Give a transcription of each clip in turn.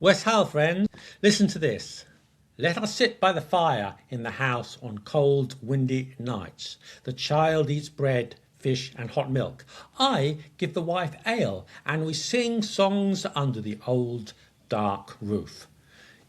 West Hull, friends, listen to this. Let us sit by the fire in the house on cold, windy nights. The child eats bread, fish, and hot milk. I give the wife ale, and we sing songs under the old, dark roof.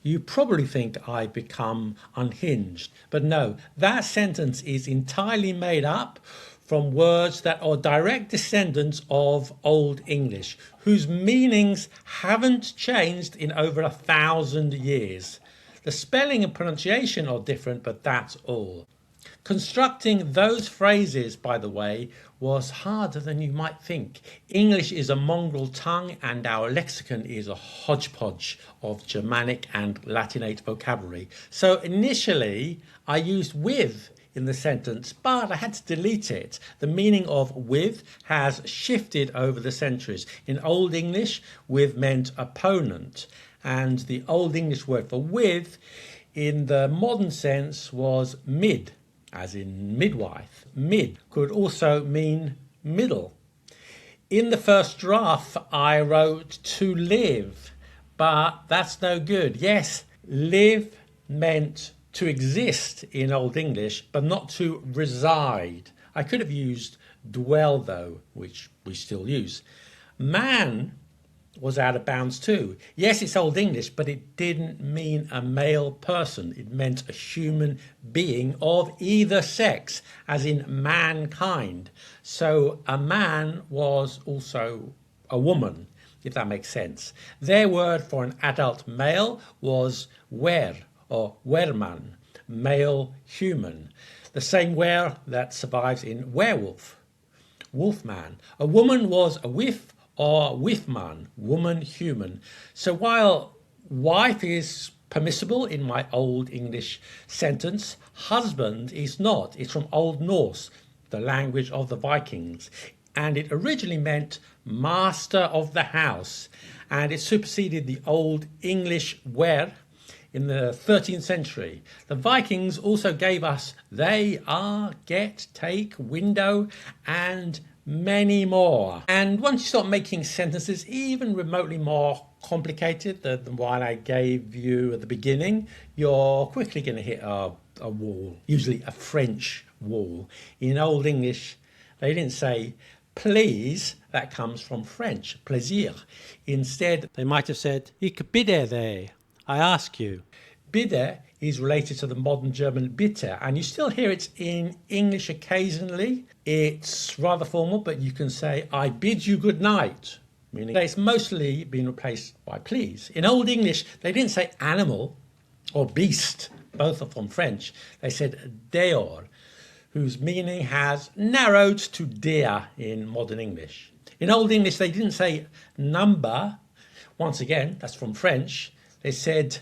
You probably think I've become unhinged, but no, that sentence is entirely made up from words that are direct descendants of Old English, whose meanings haven't changed in over 1,000 years. The spelling and pronunciation are different, but that's all. Constructing those phrases, by the way, was harder than you might think. English is a mongrel tongue, and our lexicon is a hodgepodge of Germanic and Latinate vocabulary. So initially, I used with in the sentence, but I had to delete it. The meaning of with has shifted over the centuries. In Old English, with meant opponent, and the Old English word for with in the modern sense was mid, as in midwife. Mid could also mean middle. In the first draft, I wrote to live, but that's no good. Yes, live meant to exist in Old English, but not to reside. I could have used dwell though, which we still use. Man was out of bounds too. Yes, it's Old English, but it didn't mean a male person. It meant a human being of either sex, as in mankind. So a man was also a woman, if that makes sense. Their word for an adult male was wer, or werman, male human. The same wer that survives in werewolf, wolfman. A woman was a wif or wifman, woman, human. So while wife is permissible in my Old English sentence, husband is not. It's from Old Norse, the language of the Vikings. And it originally meant master of the house. And it superseded the Old English wer in the 13th century. The Vikings also gave us they, are, get, take, window, and many more. And once you start making sentences even remotely more complicated than the one I gave you at the beginning, you're quickly going to hit a wall, usually a French wall. In Old English, they didn't say please, that comes from French, plaisir. Instead, they might have said, ich bitte thee, I ask you. Bitte is related to the modern German bitte, and you still hear it in English occasionally. It's rather formal, but you can say, I bid you good night, meaning it's mostly been replaced by please. In Old English, they didn't say animal or beast, both are from French. They said deor, whose meaning has narrowed to deer in modern English. In Old English, they didn't say number. Once again, that's from French. They said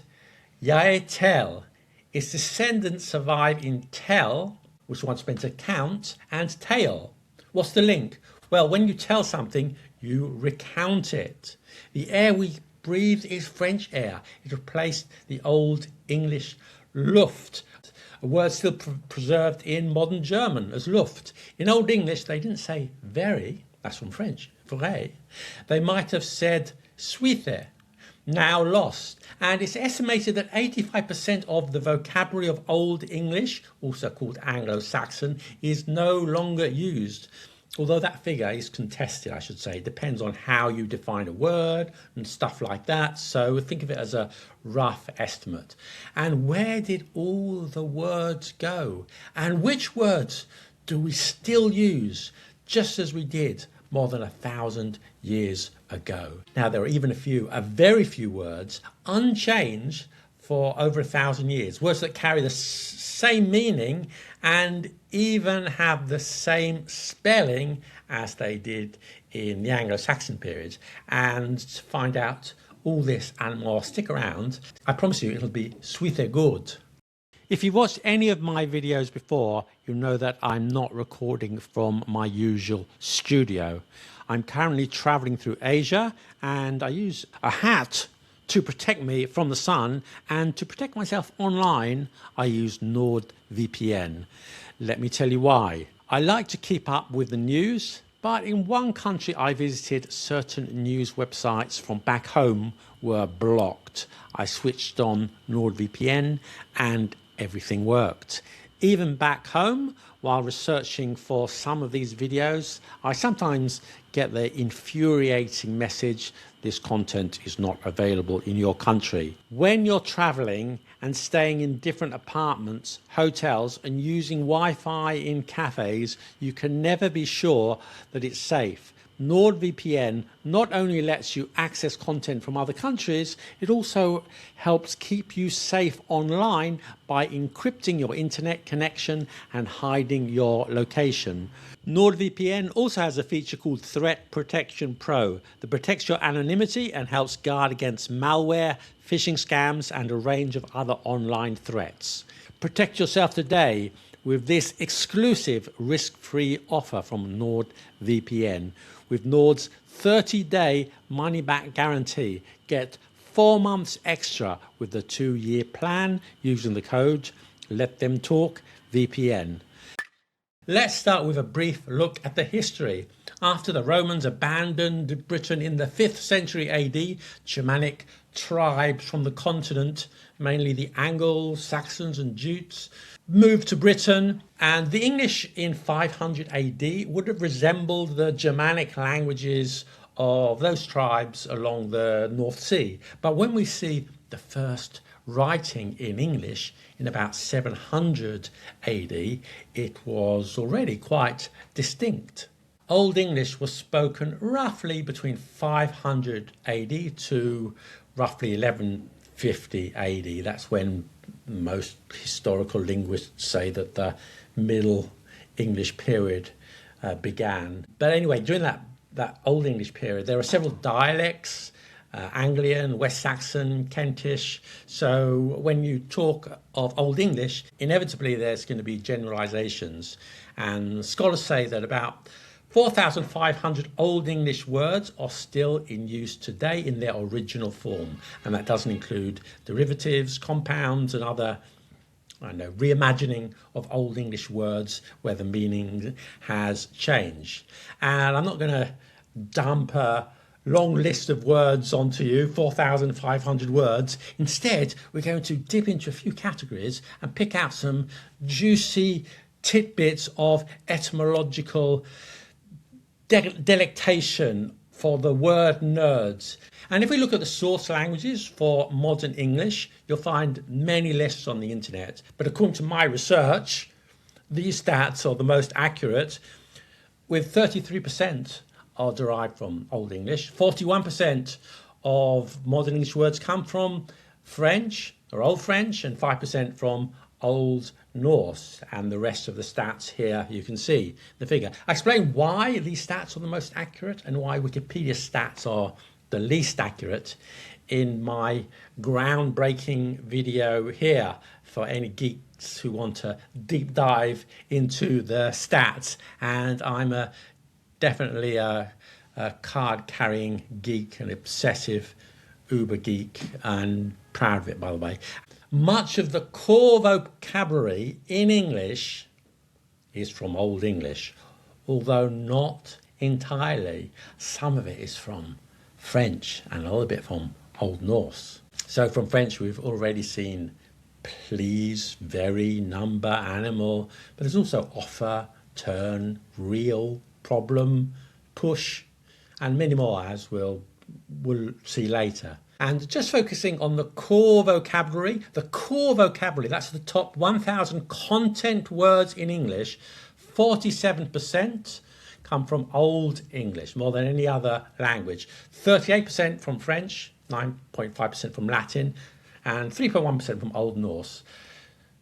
Yae tel. Its descendants survive in tell, which once meant to count, and tale. What's the link? Well, when you tell something, you recount it. The air we breathe is French air. It replaced the Old English Luft, a word still preserved in modern German as Luft. In Old English, they didn't say very, that's from French, vrai. They might have said suite, now lost. And it's estimated that 85% of the vocabulary of Old English, also called Anglo-Saxon, is no longer used. Although that figure is contested, I should say. It depends on how you define a word and stuff like that. So think of it as a rough estimate. And where did all the words go? And which words do we still use just as we did more than 1,000 years ago? Now, there are even a very few words unchanged for over 1,000 years. Words that carry the same meaning and even have the same spelling as they did in the Anglo-Saxon period. And to find out all this and more, stick around. I promise you it'll be sweeter good. If you've watched any of my videos before, you'll know that I'm not recording from my usual studio. I'm currently traveling through Asia, and I use a hat to protect me from the sun, and to protect myself online, I use NordVPN. Let me tell you why. I like to keep up with the news, but in one country I visited certain news websites from back home were blocked. I switched on NordVPN and everything worked. Even back home, while researching for some of these videos, I sometimes get the infuriating message, this content is not available in your country. When you're traveling and staying in different apartments, hotels, and using Wi-Fi in cafes, you can never be sure that it's safe. NordVPN not only lets you access content from other countries, it also helps keep you safe online by encrypting your internet connection and hiding your location. NordVPN also has a feature called Threat Protection Pro that protects your anonymity and helps guard against malware, phishing scams, and a range of other online threats. Protect yourself today with this exclusive risk-free offer from NordVPN. With Nord's 30-day money-back guarantee, get 4 months extra with the 2-year plan using the code LetThemTalkVPN. Let's start with a brief look at the history. After the Romans abandoned Britain in the 5th century AD, Germanic tribes from the continent, mainly the Anglo-Saxons and Jutes, moved to Britain, and the English in 500 AD would have resembled the Germanic languages of those tribes along the North Sea. But when we see the first writing in English in about 700 AD, it was already quite distinct. Old English was spoken roughly between 500 AD to roughly 1150 AD. That's when most historical linguists say that the Middle English period began. But anyway, during that Old English period, there are several dialects, Anglian, West Saxon, Kentish. So when you talk of Old English, inevitably there's going to be generalizations. And scholars say that about 4,500 Old English words are still in use today in their original form. And that doesn't include derivatives, compounds, and other reimagining of Old English words where the meaning has changed. And I'm not going to dump a long list of words onto you, 4,500 words. Instead, we're going to dip into a few categories and pick out some juicy tidbits of etymological delectation for the word nerds. And if we look at the source languages for modern English, you'll find many lists on the internet. But according to my research, these stats are the most accurate, with 33% are derived from Old English. 41% of modern English words come from French or Old French, and 5% from Old Norse. And the rest of the stats here you can see the figure. I explain why these stats are the most accurate and why Wikipedia stats are the least accurate in my groundbreaking video here for any geeks who want to deep dive into the stats. And I'm definitely a card-carrying geek, an obsessive uber geek, and proud of it, by the way. Much of the core vocabulary in English is from Old English, although not entirely. Some of it is from French and a little bit from Old Norse. So from French, we've already seen please, very, number, animal, but there's also offer, turn, real, problem, push, and many more, as we'll see later. And just focusing on the core vocabulary, that's the top 1,000 content words in English, 47% come from Old English, more than any other language. 38% from French, 9.5% from Latin, and 3.1% from Old Norse.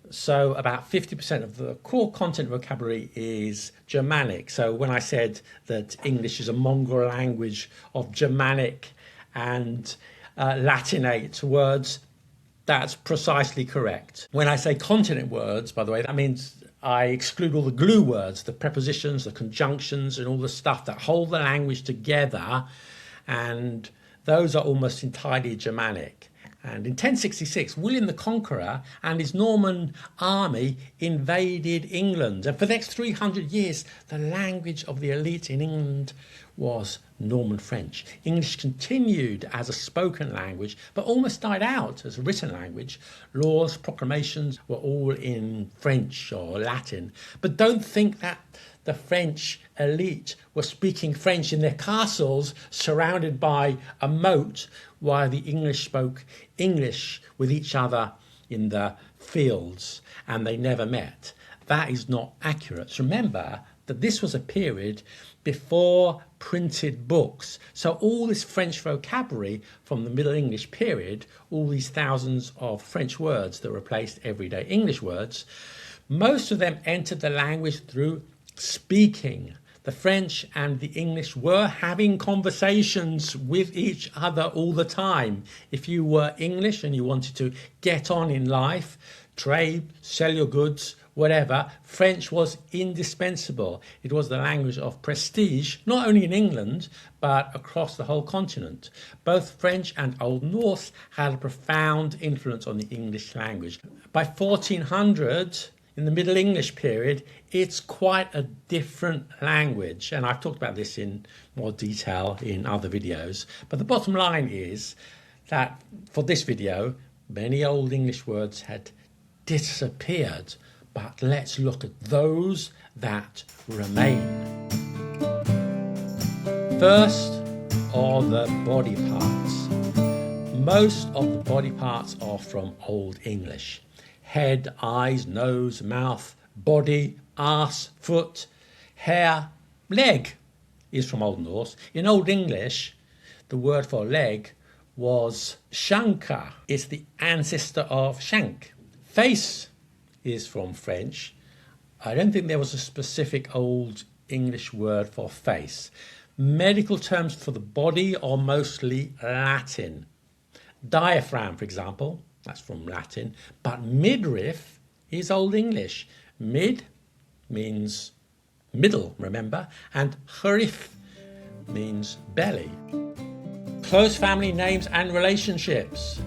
So about 50% of the core content vocabulary is Germanic. So when I said that English is a mongrel language of Germanic and Latinate words, that's precisely correct. When I say continent words, by the way, that means I exclude all the glue words, the prepositions, the conjunctions, and all the stuff that hold the language together, and those are almost entirely Germanic. And in 1066, William the Conqueror and his Norman army invaded England. And for the next 300 years, the language of the elite in England was Norman French. English continued as a spoken language, but almost died out as a written language. Laws, proclamations were all in French or Latin. But don't think that the French elite were speaking French in their castles surrounded by a moat, while the English spoke English with each other in the fields and they never met. That is not accurate. Remember that this was a period before printed books. So all this French vocabulary from the Middle English period, all these thousands of French words that replaced everyday English words, most of them entered the language through speaking. The French and the English were having conversations with each other all the time. If you were English and you wanted to get on in life, trade, sell your goods, whatever, French was indispensable. It was the language of prestige, not only in England, but across the whole continent. Both French and Old Norse had a profound influence on the English language. By 1400, in the Middle English period, it's quite a different language. And I've talked about this in more detail in other videos. But the bottom line is that for this video, many Old English words had disappeared. But let's look at those that remain. First are the body parts. Most of the body parts are from Old English. Head, eyes, nose, mouth, body, arse, foot, hair, leg is from Old Norse. In Old English, the word for leg was shanka. It's the ancestor of shank. Face is from French. I don't think there was a specific Old English word for face. Medical terms for the body are mostly Latin. Diaphragm, for example, that's from Latin, but midriff is Old English. Mid means middle, remember, and harif means belly. Close family names and relationships.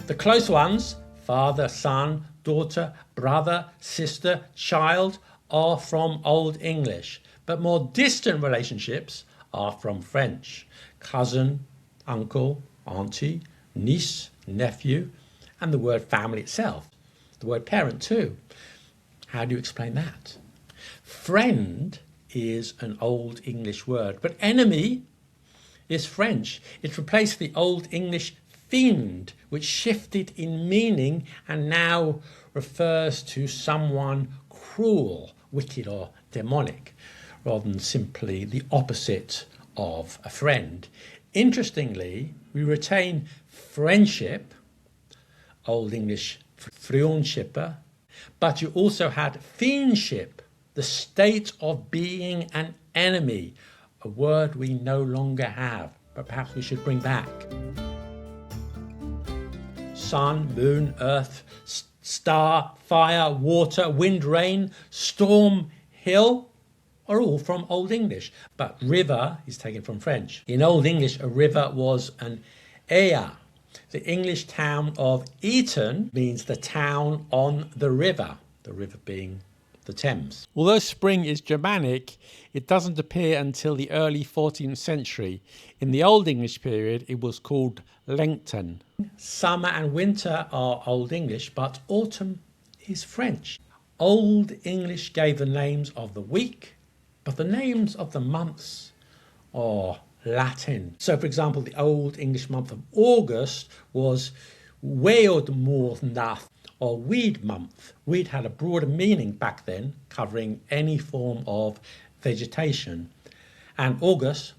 The close ones, father, son, daughter, brother, sister, child, are from Old English, but more distant relationships are from French. Cousin, uncle, auntie, niece, nephew, and the word family itself. The word parent too. How do you explain that? Friend is an Old English word, but enemy is French. It replaced the Old English fiend, which shifted in meaning and now refers to someone cruel, wicked or demonic, rather than simply the opposite of a friend. Interestingly, we retain friendship, Old English friendshipper, but you also had fiendship, the state of being an enemy, a word we no longer have, but perhaps we should bring back. Sun, moon, earth, star, fire, water, wind, rain, storm, hill are all from Old English, but river is taken from French. In Old English, a river was an ea. The English town of Eton means the town on the river being the Thames. Although spring is Germanic, it doesn't appear until the early 14th century. In the Old English period, it was called Lengton. Summer and winter are Old English, but autumn is French. Old English gave the names of the week, but the names of the months are Latin. So, for example, the Old English month of August was Weodmornath, or weed month. Weed had a broader meaning back then, covering any form of vegetation. And August,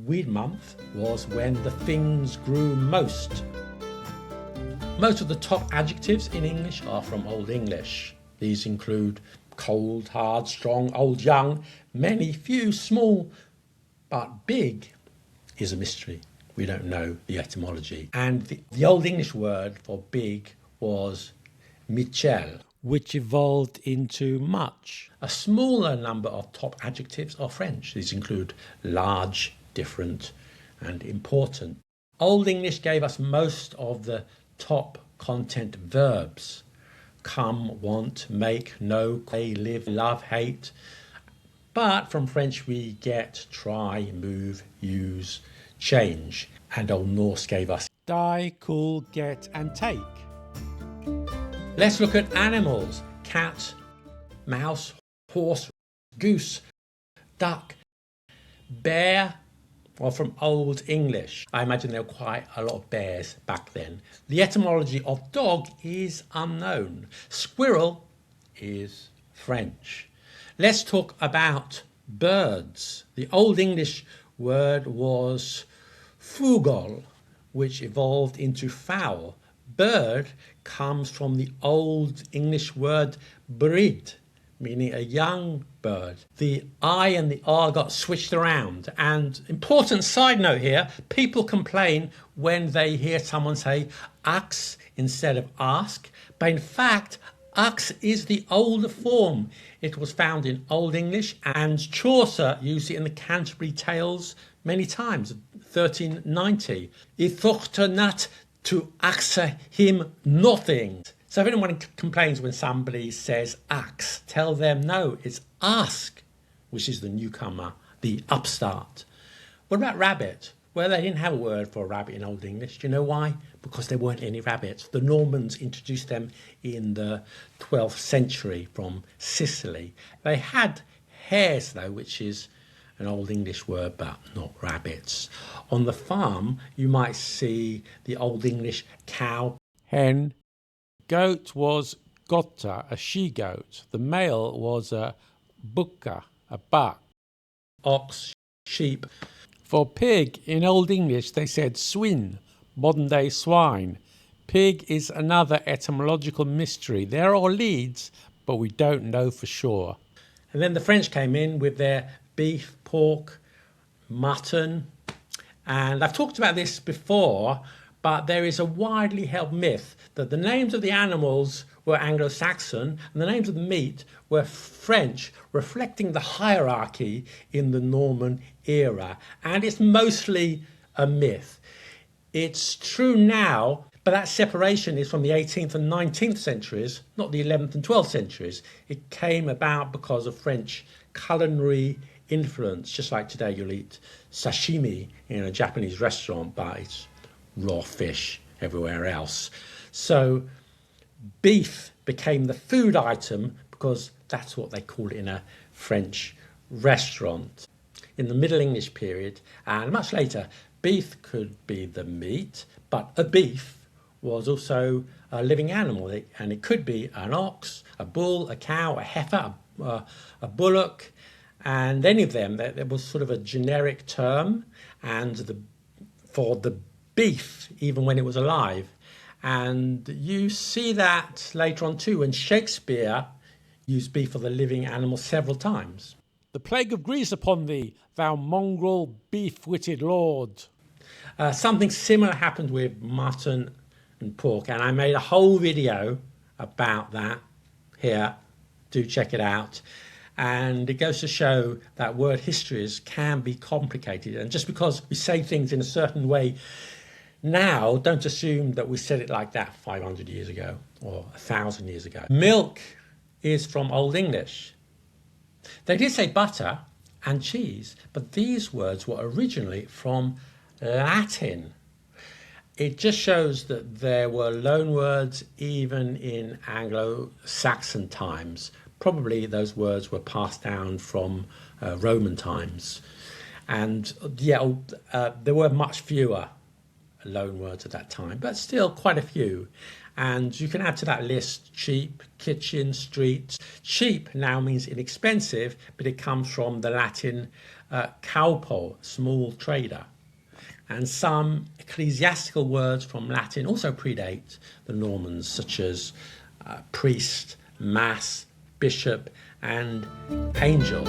weed month, was when the things grew most. Most of the top adjectives in English are from Old English. These include cold, hard, strong, old, young, many, few, small, but big is a mystery. We don't know the etymology. And the Old English word for big was Michel, which evolved into much. A smaller number of top adjectives are French. These include large, different, and important. Old English gave us most of the top content verbs. Come, want, make, know, play, live, love, hate, But from French we get try, move, use, change. And Old Norse gave us die, cool, get and take. Let's look at animals. Cat, mouse, horse, goose, duck, bear, or from Old English. I imagine there were quite a lot of bears back then. The etymology of dog is unknown. Squirrel is French. Let's talk about birds. The Old English word was fugol, which evolved into fowl. Bird comes from the Old English word bryd, meaning a young bird. The I and the R got switched around. And important side note here, people complain when they hear someone say ax instead of ask, but in fact ax is the older form. It was found in Old English, and Chaucer used it in the Canterbury Tales many times, 1390. I thought not to axe him nothing. So if anyone complains when somebody says axe, tell them no, it's ask, which is the newcomer, the upstart. What about rabbit? Well, they didn't have a word for a rabbit in Old English. Do you know why? Because there weren't any rabbits. The Normans introduced them in the 12th century from Sicily. They had hares, though, which is an Old English word, but not rabbits. On the farm, you might see the Old English cow, hen. Goat was gotta, a she-goat. The male was a bucca, a buck. Ox, sheep. For pig, in Old English, they said swin, modern-day swine. Pig is another etymological mystery. There are leads, but we don't know for sure. And then the French came in with their beef, pork, mutton. And I've talked about this before, but there is a widely held myth that the names of the animals were Anglo-Saxon and the names of the meat were French, reflecting the hierarchy in the Norman era. And it's mostly a myth. It's true now, but that separation is from the 18th and 19th centuries, not the 11th and 12th centuries. It came about because of French culinary influence. Just like today you'll eat sashimi in a Japanese restaurant, but it's raw fish everywhere else. So beef became the food item because that's what they called it in a French restaurant. In the Middle English period and much later, beef could be the meat, but a beef was also a living animal, and it could be an ox, a bull, a cow, a heifer, a bullock, and any of them. There was sort of a generic term, and for the beef, even when it was alive. And you see that later on too, when Shakespeare used beef for the living animal several times. The plague of Greece upon thee, thou mongrel beef-witted lord. Something similar happened with mutton and pork, and I made a whole video about that here. Do check it out. And it goes to show that word histories can be complicated, and just because we say things in a certain way now, don't assume that we said it like that 500 years ago or 1,000 years ago. Milk is from Old English. They did say butter and cheese, but these words were originally from Latin. It just shows that there were loan words even in Anglo-Saxon times. Probably those words were passed down from Roman times. And there were much fewer loan words at that time, but still quite a few. And you can add to that list cheap, kitchen, street. Cheap now means inexpensive, but it comes from the Latin caupo, small trader. And some ecclesiastical words from Latin also predate the Normans, such as priest, mass, bishop, and angel.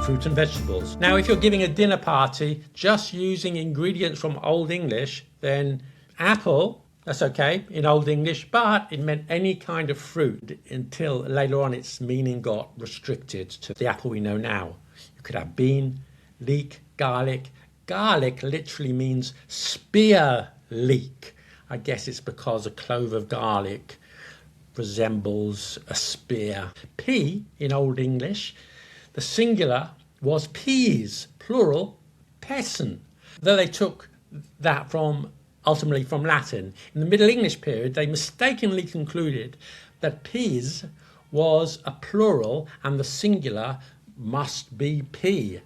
Fruit and vegetables. Now, if you're giving a dinner party just using ingredients from Old English, then apple, that's okay in Old English, but it meant any kind of fruit until later on its meaning got restricted to the apple we know now. You could have bean, leek, garlic. Garlic literally means spear leek. I guess it's because a clove of garlic resembles a spear. Pea in Old English, The singular was peas, plural, peasant. Though they took that ultimately from Latin, in the Middle English period they mistakenly concluded that peas was a plural and the singular must be pea.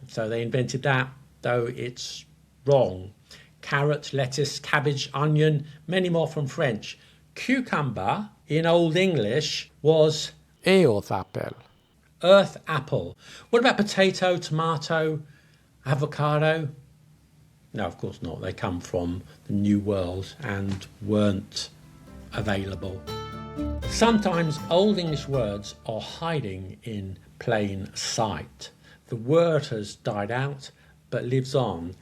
So they invented that, though it's wrong. Carrot, lettuce, cabbage, onion, many more from French. Cucumber in Old English was earth apple. earth apple. What about potato, tomato, avocado? No, of course not. They come from the New World and weren't available. Sometimes Old English words are hiding in plain sight. The word has died out but lives on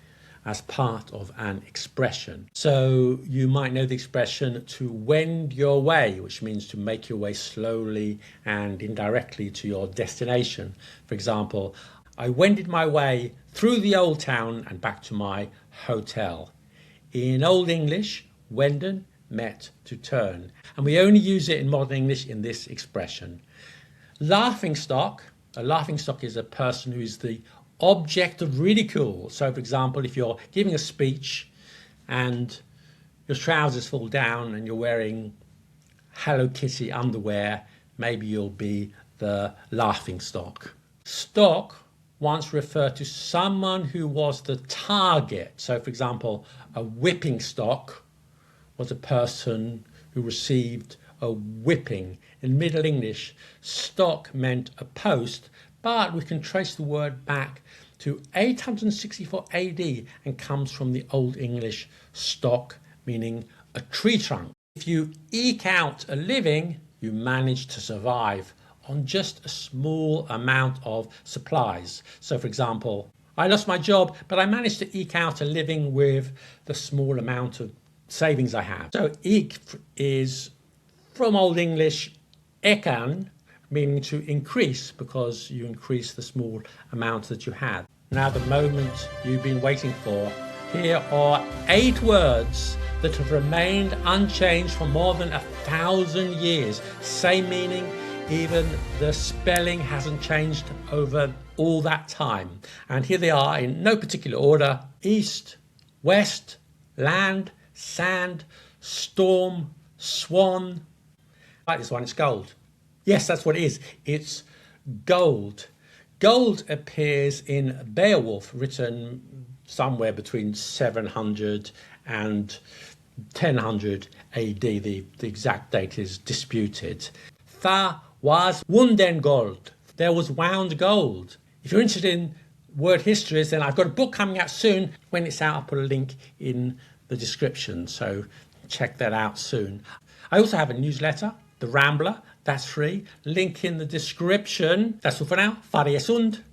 as part of an expression. So you might know the expression to wend your way, which means to make your way slowly and indirectly to your destination. For example, I wended my way through the old town and back to my hotel. In Old English, wenden meant to turn, and we only use it in modern English in this expression. Laughingstock. A laughingstock is a person who is the object of ridicule. So, for example, if you're giving a speech and your trousers fall down and you're wearing Hello Kitty underwear, maybe you'll be the laughingstock. Stock once referred to someone who was the target. So, for example, a whipping stock was a person who received a whipping. In Middle English, stock meant a post, but we can trace the word back to 864 AD and comes from the Old English stock, meaning a tree trunk. If you eke out a living, you manage to survive on just a small amount of supplies. So, for example, I lost my job, but I managed to eke out a living with the small amount of savings I have. So eke is from Old English ekan, meaning to increase, because you increase the small amount that you had. Now the moment you've been waiting for. Here are 8 words that have remained unchanged for more than 1,000 years. Same meaning, even the spelling hasn't changed over all that time. And here they are in no particular order: east, west, land, sand, storm, swan. I like this one, it's gold. Yes, that's what it is. It's gold. Gold appears in Beowulf, written somewhere between 700 and 1000 AD. The exact date is disputed. Tha was wunden gold. There was wound gold. If you're interested in word histories, then I've got a book coming out soon. When it's out, I'll put a link in the description, so check that out soon. I also have a newsletter, The Rambler. That's free. Link in the description. That's all for now. Fare sund.